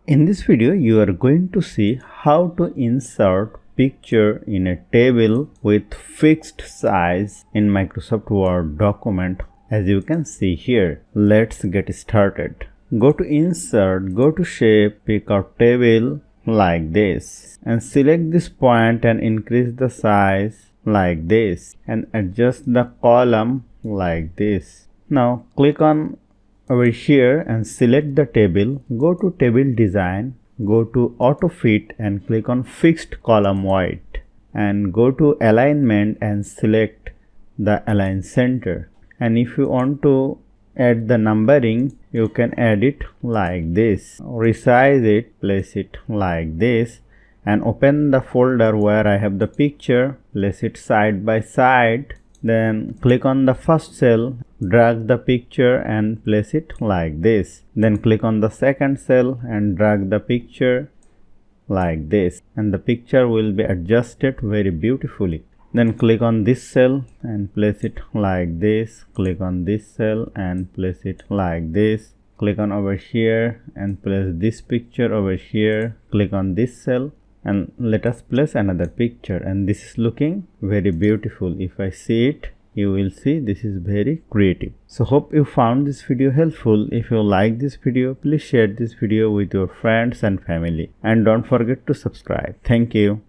In this video, you are going to see how to insert picture in a table with fixed size in Microsoft Word document, as you can see here. Let's get started. Go to Insert, go to Shape, pick out Table like this and select this point and increase the size like this and adjust the column like this. Now click on over here and select the table, go to Table Design, go to Auto Fit and click on Fixed Column White and go to Alignment and select the Align Center. And if you want to add the numbering, you can add it like this. Resize it, place it like this and open the folder where I have the picture, place it side by side. Then click on the first cell, drag the picture and place it like this. Then click on the second cell and drag the picture like this, and the picture will be adjusted very beautifully. Then click on this cell and place it like this. Click on this cell and place it like this. Click on over here and place this picture over here. Click on this cell and let us place another picture, and this is looking very beautiful. If I see it, you will see this is very creative. So hope you found this video helpful. If you like this video, please share this video with your friends and family and don't forget to subscribe. Thank you.